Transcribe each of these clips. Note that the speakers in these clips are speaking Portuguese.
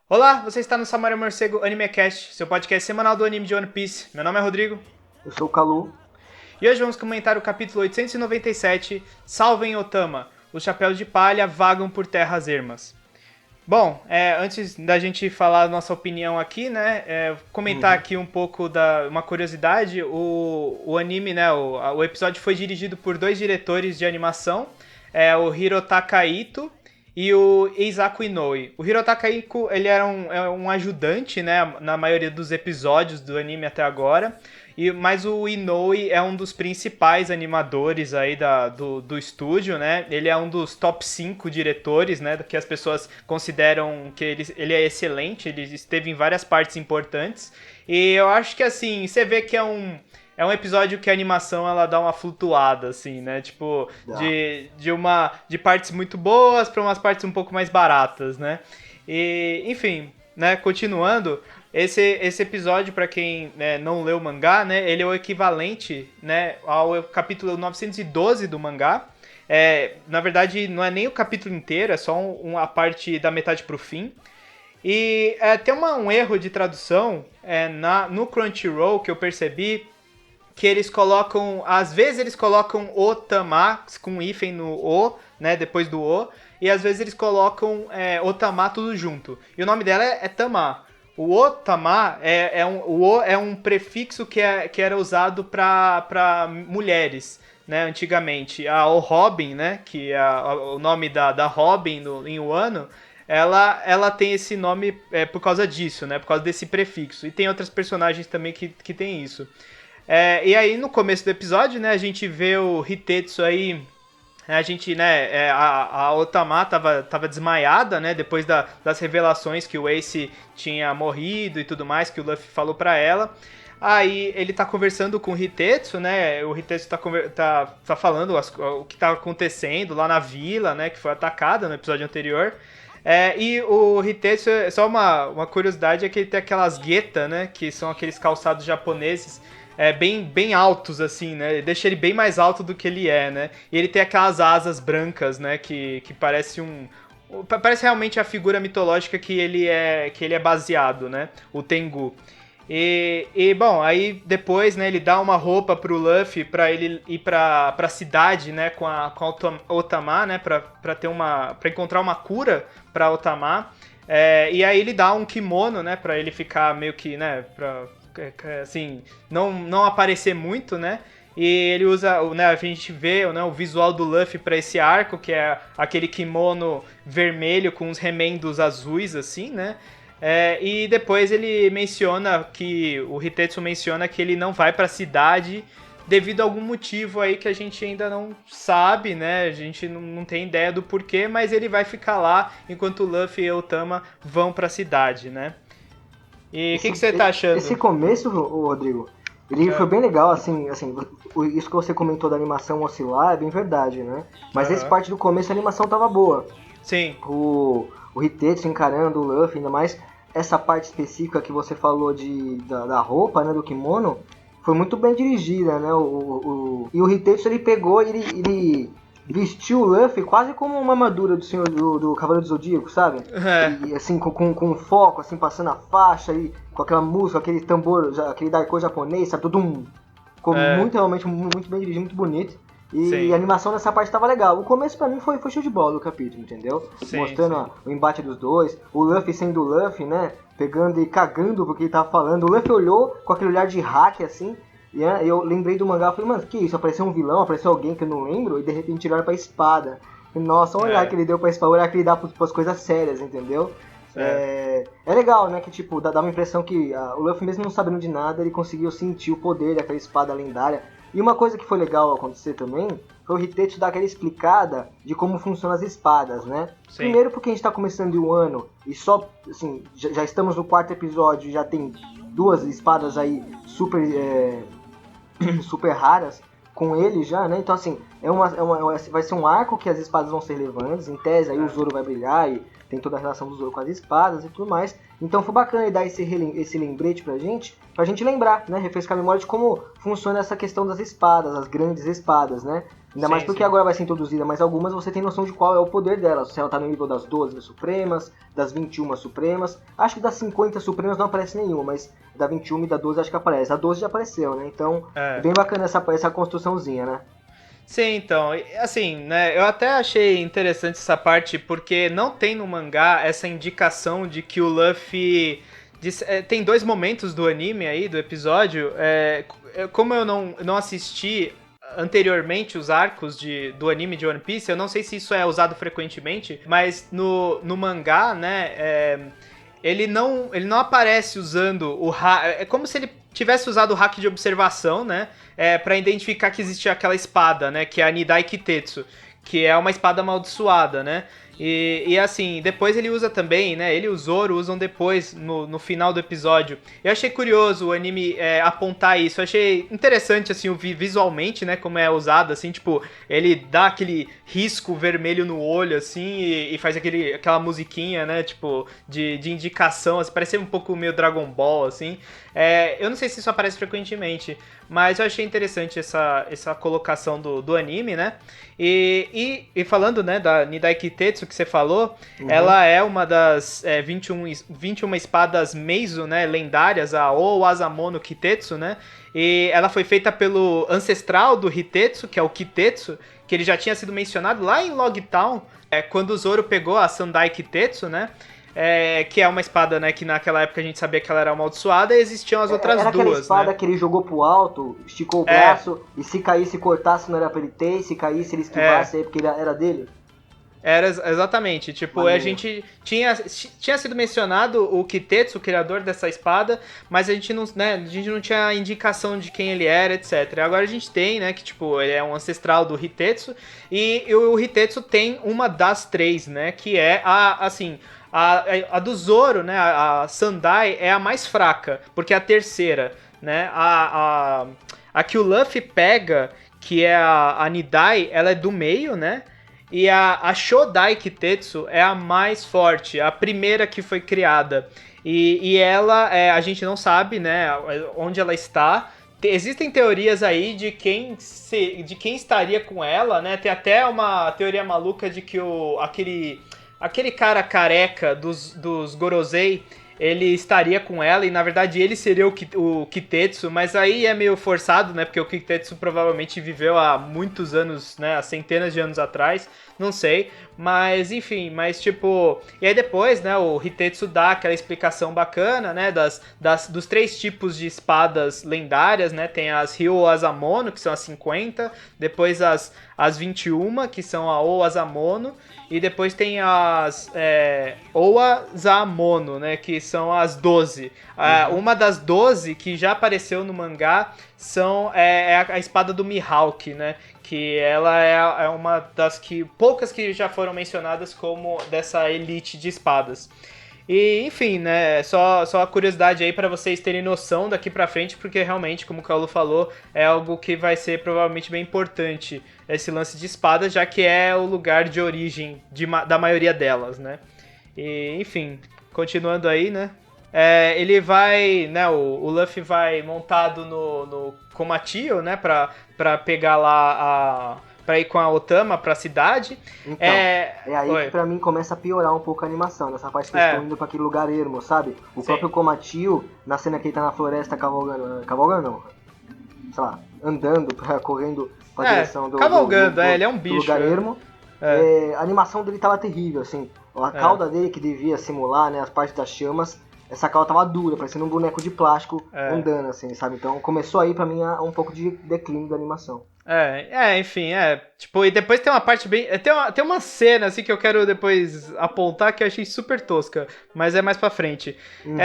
Olá, você está no Samurai Morcego AnimeCast, seu podcast semanal do anime de One Piece. Meu nome é Rodrigo. Eu sou o Calu. E hoje vamos comentar o capítulo 897, Salvem Otama, os chapéus de palha vagam por terras ermas. Bom, antes da gente falar a nossa opinião aqui, né, comentar aqui um pouco uma curiosidade, o anime, né, o episódio foi dirigido por dois diretores de animação, o Hirotaka Ito e o Eisaku Inoue. O Hirotaka Ito, ele era um ajudante, né, na maioria dos episódios do anime até agora, mas o Inoue é um dos principais animadores aí do estúdio, né? Ele é um dos top 5 diretores, né? Que as pessoas consideram que ele é excelente, ele esteve em várias partes importantes. E eu acho que, assim, você vê que é um episódio que a animação ela dá uma flutuada, assim, né? Tipo, de partes muito boas para umas partes um pouco mais baratas, né? E, enfim, né? Continuando, esse episódio, para quem, né, não leu o mangá, né? Ele é o equivalente, né, ao capítulo 912 do mangá. Na verdade, não é nem o capítulo inteiro, é só a parte da metade pro fim. E tem um erro de tradução no Crunchyroll que eu percebi, que eles colocam, às vezes eles colocam Otama com hífen no O, né, depois do O, e às vezes eles colocam Otama tudo junto. E o nome dela é Tama. O Otama o O é um prefixo que era usado para mulheres, né, antigamente. O Robin, né, que é o nome da Robin em Wano, ela tem esse nome por causa disso, né, por causa desse prefixo. E tem outras personagens também que tem isso. E aí, no começo do episódio, né, a gente vê o Hitetsu aí. A gente, né, a Otama tava desmaiada, né, depois das revelações que o Ace tinha morrido e tudo mais, que o Luffy falou pra ela. Aí ele tá conversando com o Hitetsu, né, o Hitetsu tá falando o que tá acontecendo lá na vila, né, que foi atacada no episódio anterior. E o Hitetsu, só uma curiosidade, é que ele tem aquelas guetas, né, que são aqueles calçados japoneses, bem altos, assim, né? Deixa ele bem mais alto do que ele é, né? E ele tem aquelas asas brancas, né? Que parece parece realmente a figura mitológica que ele é baseado, né? O Tengu. Bom, aí depois, né, ele dá uma roupa pro Luffy pra ele ir pra cidade, né, com a Otama, né, pra encontrar uma cura pra Otama. E aí ele dá um kimono, né, pra ele ficar meio que, né, assim, não aparecer muito, né? E ele usa, né, a gente vê, né, o visual do Luffy para esse arco, que é aquele kimono vermelho com os remendos azuis, assim, né? E depois ele menciona o Hitetsu menciona que ele não vai para a cidade devido a algum motivo aí que a gente ainda não sabe, né? A gente não tem ideia do porquê, mas ele vai ficar lá enquanto o Luffy e o Otama vão para a cidade, né? E o que você tá Esse achando? começo, Rodrigo, ele foi bem legal, assim, isso que você comentou da animação oscilar é bem verdade, né? Mas essa Aham. parte do começo a animação tava boa. Sim. O Hitetsu encarando o Luffy, ainda mais essa parte específica que você falou da roupa, né, do kimono, foi muito bem dirigida, né? E o Hitetsu ele pegou e ele vestiu o Luffy quase como uma armadura do Senhor do Cavaleiro do Zodíaco, sabe? É, E assim, com foco, assim, passando a faixa e com aquela música, aquele tambor, aquele daiko japonês, sabe? Tudo ficou é, realmente muito bem dirigido, muito bonito. E sim, a animação nessa parte tava legal. O começo pra mim foi show de bola o capítulo, entendeu? sim, Mostrando sim. o embate dos dois, o Luffy sendo o Luffy, né? Pegando e cagando porque ele tava falando. O Luffy olhou com aquele olhar de hack assim. E eu lembrei do mangá, falei, mano, que isso? Apareceu um vilão, apareceu alguém que eu não lembro, e de repente tiraram pra espada. E, nossa, olha o olhar É, que ele deu pra espada, o olhar que ele dá pras coisas sérias, entendeu? é, É legal, né? Que tipo, dá uma impressão que o Luffy, mesmo não sabendo de nada, ele conseguiu sentir o poder daquela espada lendária. E uma coisa que foi legal acontecer também foi o Hitetsu dar aquela explicada de como funcionam as espadas, né? sim. Primeiro porque a gente tá começando o ano e só, assim, já estamos no quarto episódio e já tem duas espadas aí super raras com ele já, né? Então, assim, vai ser um arco que as espadas vão ser relevantes. Em tese, aí o É, Zoro vai brilhar e tem toda a relação do Zoro com as espadas e tudo mais. Então, foi bacana ele dar esse lembrete pra gente lembrar, né? Refrescar a memória de como funciona essa questão das espadas, as grandes espadas, né? Ainda mais porque agora vai ser introduzida, mas algumas você tem noção de qual é o poder delas. Se ela tá no nível das 12 Supremas, das 21 Supremas. Acho que das 50 Supremas não aparece nenhuma, mas da 21 e da 12 acho que aparece. A 12 já apareceu, né? Então, é bem bacana essa construçãozinha, né? Sim, então, assim, né, eu até achei interessante essa parte, porque não tem no mangá essa indicação de que o Luffy... tem dois momentos do anime aí, do episódio, como eu não assisti anteriormente os arcos do anime de One Piece, eu não sei se isso é usado frequentemente, mas no mangá, né, ele não aparece usando o hack. É como se ele tivesse usado o hack de observação, né, pra identificar que existia aquela espada, né, que é a Nidai Kitetsu, que é uma espada amaldiçoada, né. E assim, depois ele usa também, né? Ele e o Zoro usam depois, no final do episódio. Eu achei curioso o anime apontar isso. Eu achei interessante, assim, visualmente, né? Como é usado, assim, tipo, ele dá aquele risco vermelho no olho, assim, e faz aquela musiquinha, né? Tipo, de indicação, assim, parece um pouco meio Dragon Ball, assim. Eu não sei se isso aparece frequentemente, mas eu achei interessante essa colocação do anime, né? E falando, né, da Nidai Kitetsu que você falou, ela é uma das 21 espadas Meizo, né, lendárias, a Owazamono Kitetsu, né? E ela foi feita pelo ancestral do Hitetsu, que é o Kitetsu, que ele já tinha sido mencionado lá em Logtown, quando o Zoro pegou a Sandai Kitetsu, né? Que é uma espada, né, que naquela época a gente sabia que ela era amaldiçoada, e existiam as outras era duas, aquela espada, né? que ele jogou pro alto, esticou o braço, e se caísse, cortasse, não era pra ele ter, e se caísse, ele esquivasse, aí porque ele era dele? Era exatamente, tipo, Maneiro. A gente tinha sido mencionado o Kitetsu, o criador dessa espada, mas a gente não tinha indicação de quem ele era, etc. Agora a gente tem, né, que tipo, ele é um ancestral do Hitetsu, e o Hitetsu tem uma das três, né, que é a do Zoro, né, a Sandai é a mais fraca, porque é a terceira, né, a que o Luffy pega, que é a Nidai, ela é do meio, né, e a Shodai Kitetsu é a mais forte, a primeira que foi criada. E ela, a gente não sabe, né, onde ela está. Existem teorias aí de quem estaria com ela, né? Tem até uma teoria maluca de que aquele cara careca dos Gorosei, ele estaria com ela e na verdade ele seria o Kitetsu, mas aí é meio forçado, né? Porque o Kitetsu provavelmente viveu há muitos anos, né? Há centenas de anos atrás, não sei. Mas enfim, tipo. E aí depois, né? O Hitetsu dá aquela explicação bacana, né? Dos três tipos de espadas lendárias, né? Tem as Ryo Asamono, que são as 50, depois as 21, que são a Owazamono, e depois tem as Owazamono, né, que são as 12. Uma das 12 que já apareceu no mangá é a espada do Mihawk, né, que ela é uma das poucas que já foram mencionadas como dessa elite de espadas. E, enfim, né, só a curiosidade aí para vocês terem noção daqui pra frente, porque realmente, como o Paulo falou, é algo que vai ser provavelmente bem importante, esse lance de espada, já que é o lugar de origem da maioria delas, né. E, enfim, continuando aí, né, ele vai, né, o Luffy vai montado no Komatio, né, pra pegar lá pra ir com a Otama pra cidade. Então, aí que pra mim começa a piorar um pouco a animação, nessa parte que eles estão indo pra aquele lugar ermo, sabe? O próprio Komatio, na cena que ele tá na floresta cavalgando não, sei lá, andando, correndo pra direção cavalgando, ele é um bicho. Do lugar ermo. A animação dele tava terrível, assim. A cauda dele, que devia simular, né, as partes das chamas, essa cauda tava dura, parecendo um boneco de plástico andando, assim, sabe? Então começou aí pra mim um pouco de declínio da animação. Enfim, tipo, e depois tem uma parte bem... Tem uma cena, assim, que eu quero depois apontar que eu achei super tosca, mas é mais pra frente. Uhum.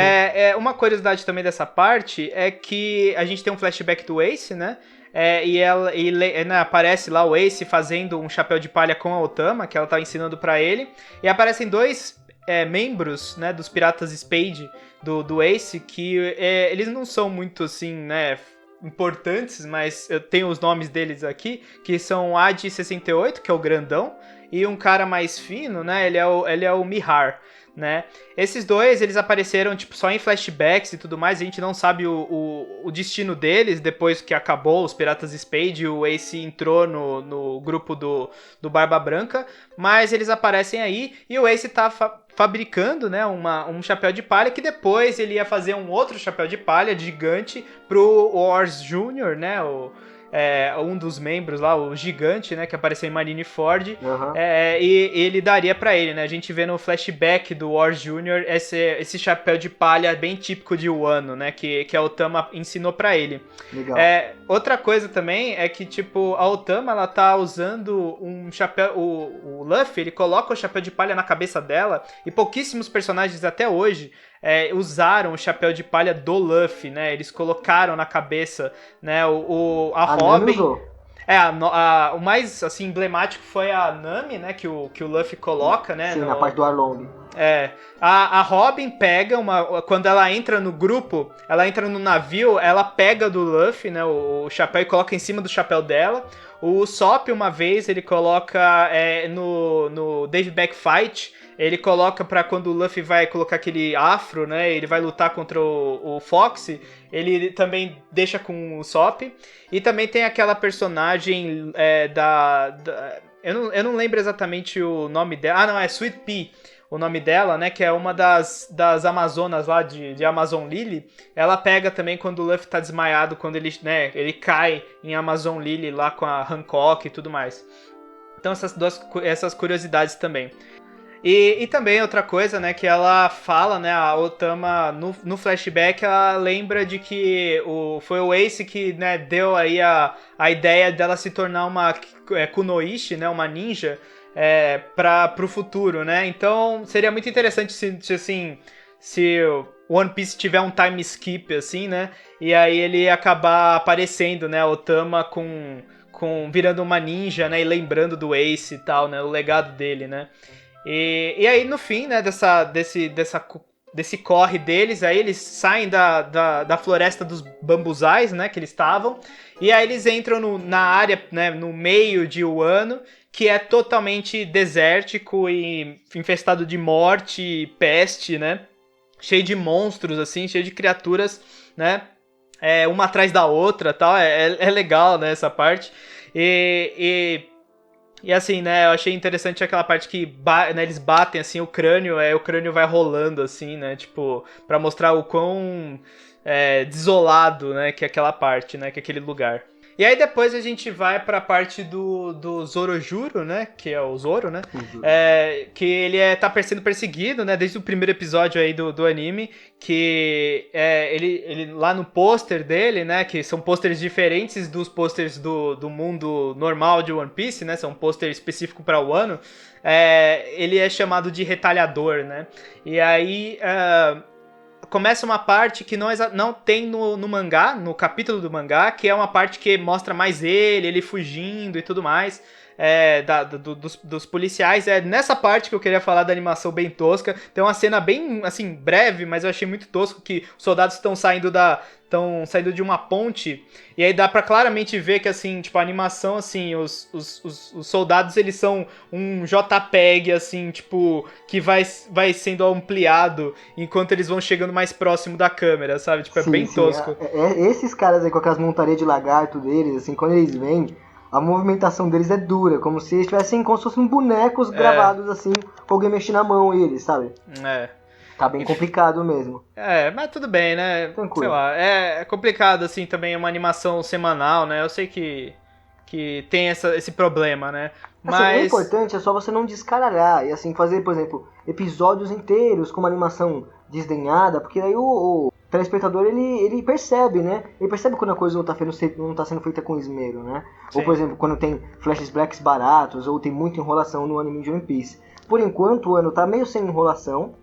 Uma curiosidade também dessa parte é que a gente tem um flashback do Ace, né? Né, aparece lá o Ace fazendo um chapéu de palha com a Otama, que ela tá ensinando pra ele, e aparecem dois membros, né, dos Piratas Spade do Ace, que eles não são muito, assim, né, importantes, mas eu tenho os nomes deles aqui, que são Ad 68, que é o grandão, e um cara mais fino, né, ele é o Mihar, né? Esses dois, eles apareceram tipo só em flashbacks e tudo mais, a gente não sabe o destino deles depois que acabou os Piratas Spade e o Ace entrou no grupo do Barba Branca, mas eles aparecem aí e o Ace tá fabricando, né, um chapéu de palha que depois ele ia fazer um outro chapéu de palha gigante pro Wars Jr., né, um dos membros lá, o gigante, né, que apareceu em Marineford, e ele daria pra ele, né, a gente vê no flashback do Wars Jr. esse chapéu de palha bem típico de Wano, né, que a Otama ensinou pra ele. Legal. Outra coisa também é que, tipo, a Otama, ela tá usando um chapéu, o Luffy, ele coloca o chapéu de palha na cabeça dela, e pouquíssimos personagens até hoje usaram o chapéu de palha do Luffy, né? Eles colocaram na cabeça, né? A Robin. O mais assim emblemático foi a Nami, né? Que o Luffy coloca, né? Sim, na parte do Arlong. A Robin pega quando ela entra no grupo, ela entra no navio, ela pega do Luffy, né? O chapéu e coloca em cima do chapéu dela. O Sop, uma vez, ele coloca no Dave Back Fight. Ele coloca pra quando o Luffy vai colocar aquele afro, né? Ele vai lutar contra o Fox. Ele também deixa com o Sop. E também tem aquela personagem eu não lembro exatamente o nome dela. Ah, não, é Sweet Pea o nome dela, né? Que é uma das Amazonas lá de Amazon Lily. Ela pega também quando o Luffy tá desmaiado, quando ele cai em Amazon Lily lá com a Hancock e tudo mais. Então essas curiosidades também. E também outra coisa, né, que ela fala, né, a Otama no flashback, ela lembra de que foi o Ace que, né, deu aí a ideia dela se tornar uma kunoichi, né, uma ninja, pro futuro, né, então seria muito interessante se One Piece tiver um time skip, assim, né, e aí ele acabar aparecendo, né, a Otama virando uma ninja, né, e lembrando do Ace e tal, né, o legado dele, né. E aí, no fim, né, desse corre deles, aí eles saem da floresta dos bambuzais, né, que eles estavam, e aí eles entram na área, né, no meio de Wano, que é totalmente desértico e infestado de morte e peste, né, cheio de monstros, assim, cheio de criaturas, né, uma atrás da outra, tal, é legal, né, essa parte, E assim, né, eu achei interessante aquela parte que né, eles batem, assim, o crânio vai rolando, assim, né, tipo, pra mostrar o quão desolado, né, que é aquela parte, né, que é aquele lugar. E aí depois a gente vai pra parte do Zorojuro, né, que é o Zoro, né, que ele tá sendo perseguido, né, desde o primeiro episódio aí do anime, que ele lá no pôster dele, né, que são pôsteres diferentes dos pôsteres do mundo normal de One Piece, né, são pôster específico pra Wano, ele é chamado de retalhador, né, e aí começa uma parte que não tem no mangá, no capítulo do mangá, que é uma parte que mostra mais ele fugindo e tudo mais, dos policiais. É nessa parte que eu queria falar da animação bem tosca. Tem uma cena bem, assim, breve, mas eu achei muito tosco, que os soldados estão saindo de uma ponte, e aí dá pra claramente ver que, assim, tipo, a animação, assim, os soldados, eles são um JPEG, assim, tipo, que vai sendo ampliado enquanto eles vão chegando mais próximo da câmera, sabe? Tipo, é bem tosco. Esses caras aí com aquelas montarias de lagarto deles, assim, quando eles vêm, a movimentação deles é dura, como se eles tivessem como se fossem bonecos gravados, assim, com alguém mexendo na mão eles, sabe? Tá bem complicado mesmo. Mas tudo bem, né? Tranquilo. Sei lá, é complicado, assim, também uma animação semanal, né? Eu sei que tem esse problema, né? Assim, o importante é só você não descaralhar e, assim, fazer, por exemplo, episódios inteiros com uma animação desdenhada, porque aí o telespectador, ele percebe, né? Ele percebe quando a coisa não tá sendo feita com esmero, né? Sim. Ou, por exemplo, quando tem flashbacks baratos, ou tem muita enrolação no anime de One Piece. Por enquanto, o ano tá meio sem enrolação,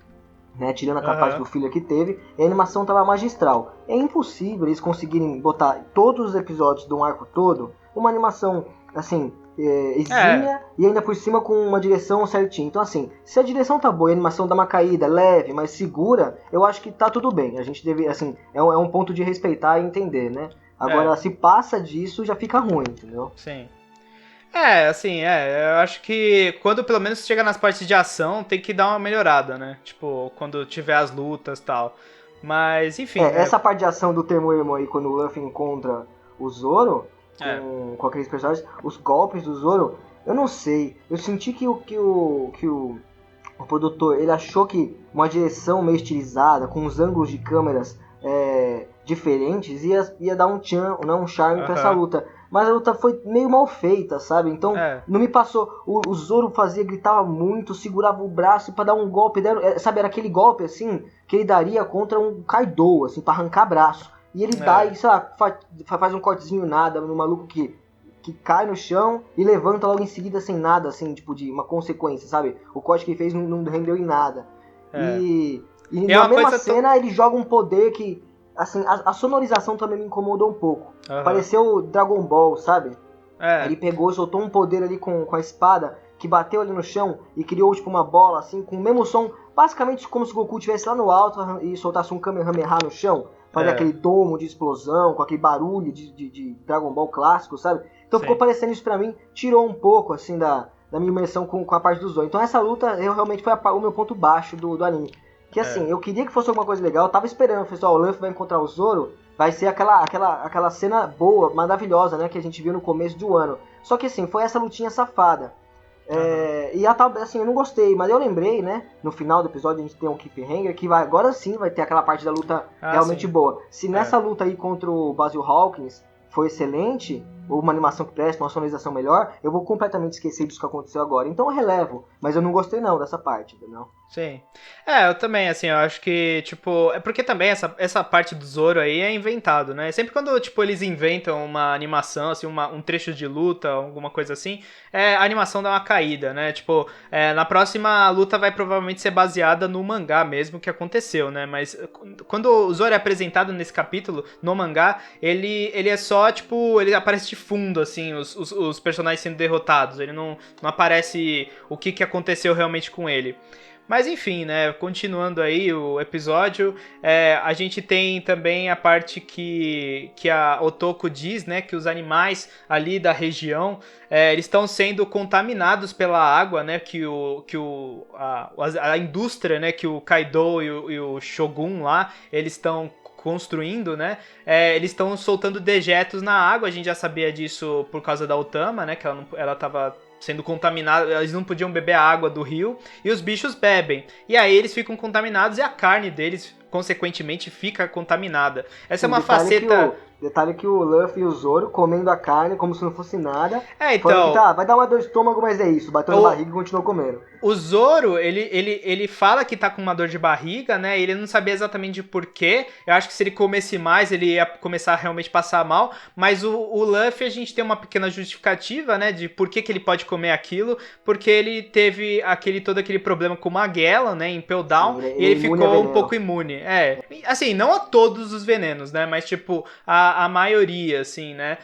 né? Tirando aquela parte do filler que teve, e a animação tava magistral. É impossível eles conseguirem botar todos os episódios de um arco todo, uma animação, assim, exímia, e ainda por cima com uma direção certinha. Então, assim, se a direção tá boa e a animação dá uma caída leve, mas segura, eu acho que tá tudo bem. A gente deve, assim, é um ponto de respeitar e entender, né? Agora, se passa disso, já fica ruim, entendeu? Sim. Assim, eu acho que quando pelo menos chega nas partes de ação, tem que dar uma melhorada, né? Tipo, quando tiver as lutas e tal. Mas, enfim, né? Essa parte de ação do termo aí, quando o Luffy encontra o Zoro, É, com aqueles personagens, os golpes do Zoro, eu não sei. Eu senti o produtor, ele achou que uma direção meio estilizada, com os ângulos de câmeras diferentes, ia dar um charme pra essa aham, luta. Mas a luta foi meio mal feita, sabe? Então é, não me passou. O Zoro gritava muito, segurava o braço pra dar um golpe. Sabe, era aquele golpe assim que ele daria contra um Kaido, assim, pra arrancar braço. E ele dá é, e, sei lá, faz um cortezinho nada no maluco que cai no chão e levanta logo em seguida sem nada, assim, tipo, de uma consequência, sabe? O corte que ele fez não rendeu em nada. é. E E é na uma mesma coisa cena ele joga um poder que, assim, a sonorização também me incomodou um pouco. Aham, Pareceu Dragon Ball, sabe? é, Ele pegou, soltou um poder ali com a espada, que bateu ali no chão e criou tipo uma bola assim, com o mesmo som, basicamente como se o Goku estivesse lá no alto e soltasse um Kamehameha no chão, fazer é, aquele domo de explosão, com aquele barulho de Dragon Ball clássico, sabe? Então ficou sim, parecendo isso pra mim, tirou um pouco assim da minha imersão com a parte do Zoro. Então essa luta realmente foi o meu ponto baixo do anime. Que é, assim, eu queria que fosse alguma coisa legal, eu tava esperando, pessoal, o Luffy vai encontrar o Zoro, vai ser aquela cena boa, maravilhosa, né, que a gente viu no começo do ano. Só que assim, foi essa lutinha safada. aham. E assim, eu não gostei, mas eu lembrei, né? No final do episódio a gente tem um cliffhanger que agora sim vai ter aquela parte da luta Ah, realmente sim, boa. Se é. nessa luta aí contra o Basil Hawkins foi excelente, ou uma animação que presta, uma sonorização melhor, eu vou completamente esquecer disso que aconteceu agora. Então eu relevo, mas eu não gostei não dessa parte, entendeu? Sim. Eu também, assim, eu acho que, tipo, é porque também essa parte do Zoro aí é inventado, né? Sempre quando, tipo, eles inventam uma animação, assim, um trecho de luta, alguma coisa assim, a animação dá uma caída, né? Tipo, na próxima luta vai provavelmente ser baseada no mangá mesmo que aconteceu, né? Mas quando o Zoro é apresentado nesse capítulo, no mangá, ele é só, tipo, ele aparece de fundo, assim, os personagens sendo derrotados. Ele não aparece o que aconteceu realmente com ele. Mas enfim, né? Continuando aí o episódio, a gente tem também a parte que a Otoko diz, né? Que os animais ali da região eles estão sendo contaminados pela água, né? A indústria, né? Que o Kaido e o Shogun lá eles estão construindo, né? Eles estão soltando dejetos na água. A gente já sabia disso por causa da Otama, né? Que ela tava sendo contaminada, eles não podiam beber a água do rio e os bichos bebem. E aí eles ficam contaminados e a carne deles, consequentemente, fica contaminada. Essa é Sim, uma faceta. detalhe que o Luffy e o Zoro comendo a carne como se não fosse nada, falando que Então, tá, vai dar uma dor de estômago, mas é isso, bateu na o, barriga e continuou comendo. O Zoro, ele fala que tá com uma dor de barriga, né? Ele não sabia exatamente de porquê. Eu acho que se ele comesse mais, ele ia começar a realmente passar mal. Mas o Luffy, a gente tem uma pequena justificativa, né? De por que ele pode comer aquilo. Porque ele teve todo aquele problema com Magellan, né? Em Pell Down. Sim, E ele é ele imune a ficou um veneno. pouco imune. Assim, não a todos os venenos, né? Mas, tipo, a maioria, assim, né?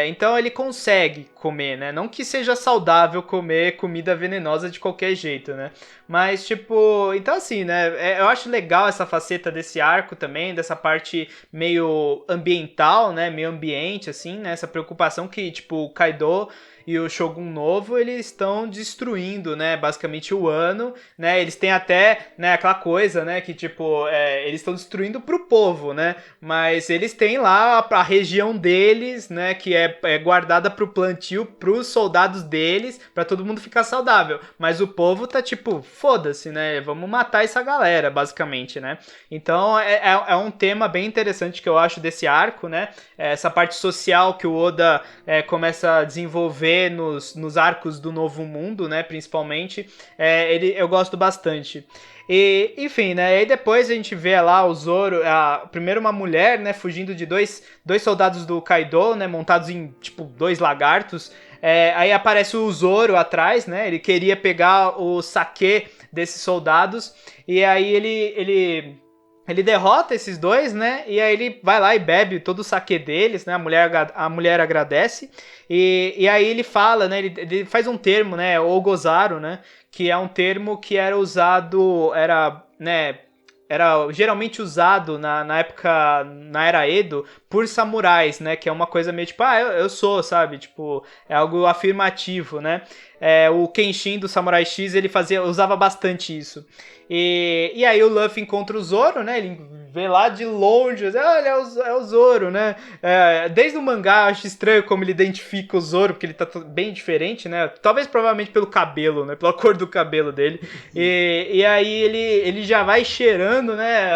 Então ele consegue comer, né? Não que seja saudável comer comida venenosa de qualquer jeito, né? Mas, tipo, então assim, né? Eu acho legal essa faceta desse arco também, dessa parte meio ambiental, né? Meio ambiente, assim, né? Essa preocupação que, tipo, o Kaido e o Shogun Novo, eles estão destruindo, né, basicamente o ano, né, eles têm até, né, aquela coisa, né, que tipo, eles estão destruindo pro povo, né, mas eles têm lá a região deles, né, que é guardada pro plantio, pros soldados deles, pra todo mundo ficar saudável, mas o povo tá tipo, foda-se, né, vamos matar essa galera, basicamente, né, então é um tema bem interessante que eu acho desse arco, né, essa parte social que o Oda começa a desenvolver nos arcos do Novo Mundo, né, principalmente, eu gosto bastante. E, enfim, né, aí depois a gente vê lá o Zoro, primeiro uma mulher, né, fugindo de dois soldados do Kaido, né, montados em, tipo, dois lagartos. Aí aparece o Zoro atrás, né, ele queria pegar o sake desses soldados, e aí ele derrota esses dois, né? E aí ele vai lá e bebe todo o saque deles, né? A mulher agradece. E aí ele fala, né? Ele faz um termo, né? Ogozaru, né? Que é um termo que era usado, né? era geralmente usado na época, na era Edo, por samurais, né? Que é uma coisa meio tipo, eu sou, sabe? Tipo, é algo afirmativo, né? O Kenshin do Samurai X, ele usava bastante isso. E aí o Luffy encontra o Zoro, né? Ele vê lá de longe, olha, é o Zoro, né? Desde o mangá, eu acho estranho como ele identifica o Zoro, porque ele tá bem diferente, né? Talvez, provavelmente, pelo cabelo, né? Pela cor do cabelo dele. E aí ele já vai cheirando, né?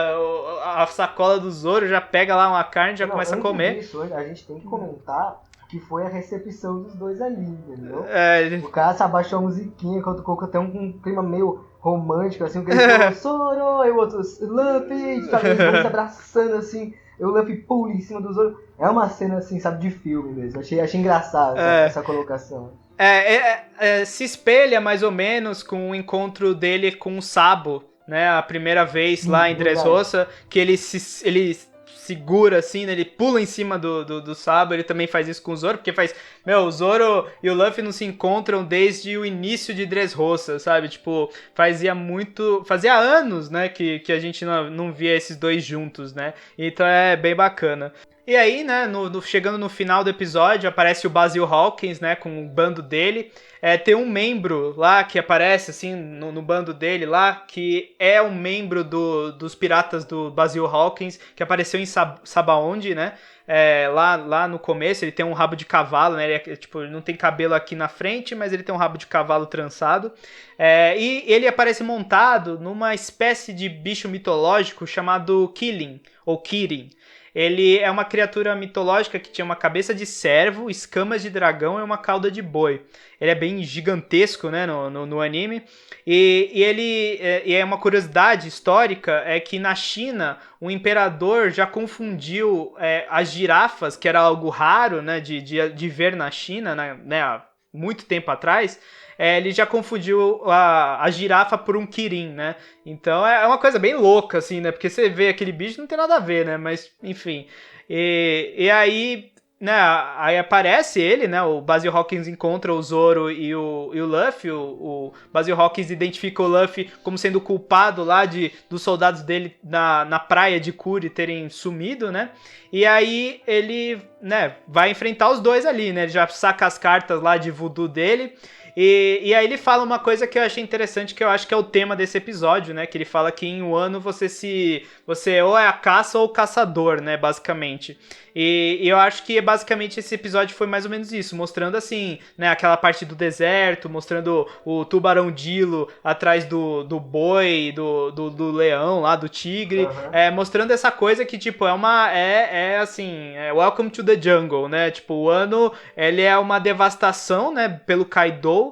A sacola do Zoro, já pega lá uma carne, já começa a comer. Disso, a gente tem que comentar que foi a recepção dos dois ali, entendeu? É, O cara se abaixou a musiquinha, quando colocou até um clima meio romântico, assim, o cara falou, Zoro, e o outro, Luffy, os se abraçando, assim, e o Luffy pula em cima do Zoro. É uma cena, assim, sabe, de filme mesmo. Achei engraçado essa colocação. Se espelha, mais ou menos, com o encontro dele com o Sabo, né? A primeira vez lá em Dressrosa, que ele segura assim, né? Ele pula em cima do Sabo. Ele também faz isso com o Zoro, porque o Zoro e o Luffy não se encontram desde o início de Dressrosa, sabe? Tipo, fazia anos, né, que a gente não via esses dois juntos, né? Então é bem bacana. E aí, né, chegando no final do episódio, aparece o Basil Hawkins, né, com o bando dele. Tem um membro lá que aparece, assim, no bando dele lá, que é um membro dos piratas do Basil Hawkins, que apareceu em Sabaody, né, lá no começo. Ele tem um rabo de cavalo, né, ele não tem cabelo aqui na frente, mas ele tem um rabo de cavalo trançado. E ele aparece montado numa espécie de bicho mitológico chamado Killing, ou Kirin. Ele é uma criatura mitológica que tinha uma cabeça de cervo, escamas de dragão e uma cauda de boi. Ele é bem gigantesco, né, no anime. E é uma curiosidade histórica, é que na China o imperador já confundiu as girafas, que era algo raro, né, de ver na China, né, há muito tempo atrás. Ele já confundiu a girafa por um Kirin, né? Então é uma coisa bem louca, assim, né? Porque você vê aquele bicho, não tem nada a ver, né? Mas, enfim. E aí, né? Aí aparece ele, né? O Basil Hawkins encontra o Zoro e o Luffy. O Basil Hawkins identifica o Luffy como sendo culpado lá dos soldados dele na praia de Kuri terem sumido, né? E aí ele, né, vai enfrentar os dois ali, né? Ele já saca as cartas lá de voodoo dele. E aí ele fala uma coisa que eu achei interessante, que eu acho que é o tema desse episódio, né? Que ele fala que em um ano você ou é a caça ou o caçador, né? Basicamente. E eu acho que basicamente esse episódio foi mais ou menos isso, mostrando assim, né? Aquela parte do deserto, mostrando o tubarão Dilo atrás do boi, do leão lá, do tigre, mostrando essa coisa que, tipo, Welcome to the Jungle, né? Tipo, o ano, ele é uma devastação, né? Pelo Kaido,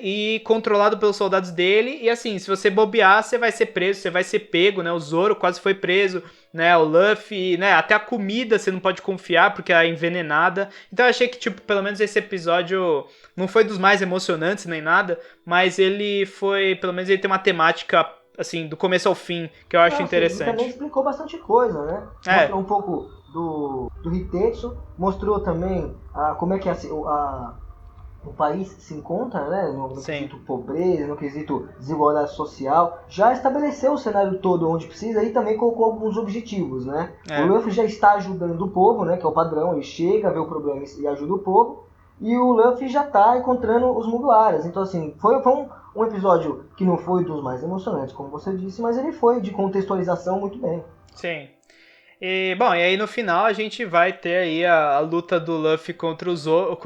e controlado pelos soldados dele, e assim, se você bobear, você vai ser preso, você vai ser pego, né? O Zoro quase foi preso, né? O Luffy, né? Até a comida você não pode confiar porque ela é envenenada. Então eu achei que, tipo, pelo menos esse episódio não foi dos mais emocionantes nem nada, mas ele foi, pelo menos ele tem uma temática, assim, do começo ao fim, que eu acho interessante. Ele também explicou bastante coisa, né? Mostrou um pouco do Hitetsu, mostrou também como é que o país se encontra, né, no quesito pobreza, no quesito desigualdade social, já estabeleceu o cenário todo onde precisa e também colocou alguns objetivos, né? O Luffy já está ajudando o povo, né, que é o padrão, ele chega, vê o problema e ajuda o povo, e o Luffy já está encontrando os Mugiwaras. Então, assim, foi um episódio que não foi dos mais emocionantes, como você disse, mas ele foi de contextualização muito bem. Sim. E, bom, e aí no final a gente vai ter aí a luta do Luffy contra o Zoro,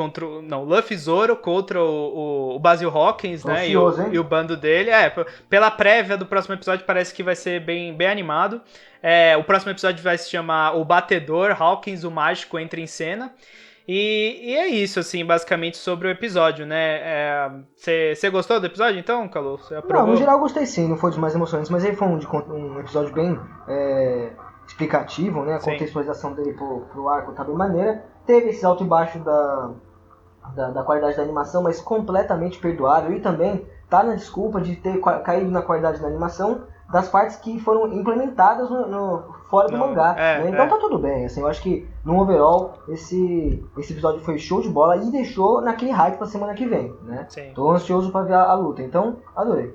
Luffy Zoro contra o Basil Hawkins, né, e o bando dele. Pela prévia do próximo episódio parece que vai ser bem, bem animado. O próximo episódio vai se chamar O Batedor, Hawkins, o Mágico, entra em cena. E é isso, assim, basicamente sobre o episódio, né? Você gostou do episódio, então, Calu? Você aprovou? Não, no geral eu gostei sim, não foi dos mais emocionantes, mas ele foi um episódio bem explicativo, né? A contextualização dele pro arco tá bem maneira. Teve esses alto e baixo da qualidade da animação, mas completamente perdoável. E também tá na desculpa de ter caído na qualidade da animação das partes que foram implementadas fora do mangá. Né? Então tá tudo bem. Assim, eu acho que no overall esse episódio foi show de bola e deixou naquele hype pra semana que vem. Né? Tô ansioso pra ver a luta. Então, adorei.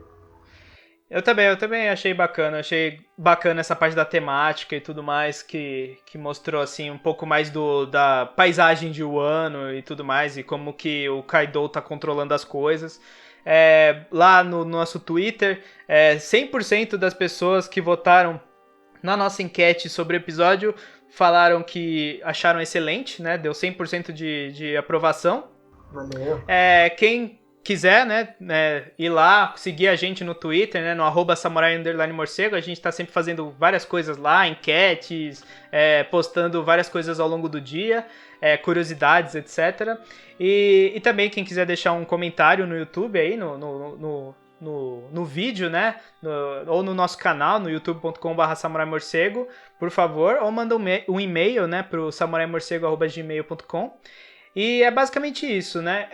Eu também achei bacana essa parte da temática e tudo mais, que mostrou, assim, um pouco mais da paisagem de Wano e tudo mais, e como que o Kaido tá controlando as coisas. Lá no nosso Twitter, 100% das pessoas que votaram na nossa enquete sobre o episódio falaram que acharam excelente, né? Deu 100% de aprovação. Valeu. Quem quiser, né, ir lá, seguir a gente no Twitter, né, no @samurai_morcego, a gente tá sempre fazendo várias coisas lá, enquetes, postando várias coisas ao longo do dia, curiosidades, etc. E também quem quiser deixar um comentário no YouTube aí, no vídeo, né, ou no nosso canal, no youtube.com/samuraimorcego, por favor, ou manda um e-mail, né, pro samuraimorcego@gmail.com. E é basicamente isso, né?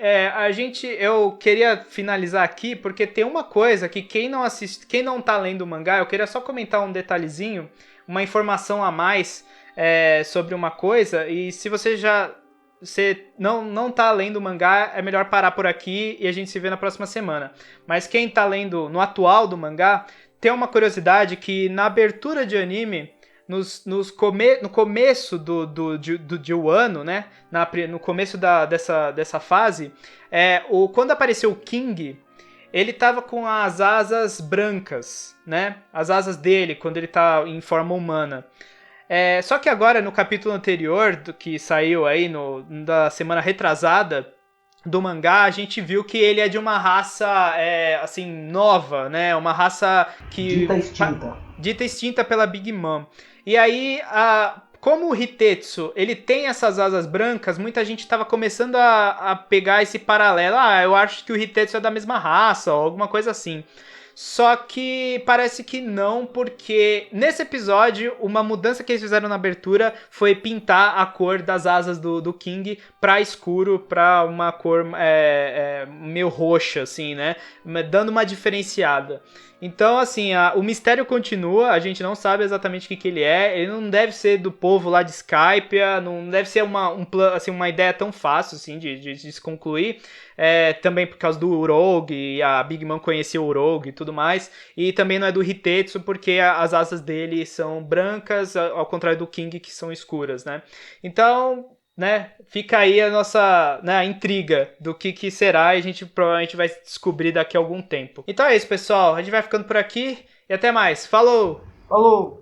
Eu queria finalizar aqui porque tem uma coisa que quem não tá lendo o mangá, eu queria só comentar um detalhezinho, uma informação a mais sobre uma coisa. E se você não tá lendo o mangá, é melhor parar por aqui e a gente se vê na próxima semana. Mas quem tá lendo no atual do mangá, tem uma curiosidade que na abertura de anime, no começo de Wano, né? No começo dessa fase, quando apareceu o King, ele tava com as asas brancas, né? As asas dele, quando ele tá em forma humana. Só que agora, no capítulo anterior, do que saiu aí da semana retrasada do mangá, a gente viu que ele é de uma raça, assim, nova, né? Uma raça que... Dita extinta pela Big Mom. E aí, como o Hitetsu, ele tem essas asas brancas, muita gente estava começando a pegar esse paralelo. Eu acho que o Hitetsu é da mesma raça, ou alguma coisa assim. Só que parece que não, porque nesse episódio, uma mudança que eles fizeram na abertura foi pintar a cor das asas do King pra escuro, pra uma cor meio roxa, assim, né? Dando uma diferenciada. Então, assim, o mistério continua, a gente não sabe exatamente o que ele é. Ele não deve ser do povo lá de Skypiea, não deve ser uma ideia tão fácil, assim, de se concluir. Também por causa do Uroge, e a Big Mom conheceu o Uroge e tudo mais. E também não é do Hitetsu, porque as asas dele são brancas, ao contrário do King, que são escuras, né? Então, né, fica aí a nossa, né, a intriga do que será, e a gente provavelmente vai descobrir daqui a algum tempo. Então é isso, pessoal. A gente vai ficando por aqui e até mais. Falou! Falou!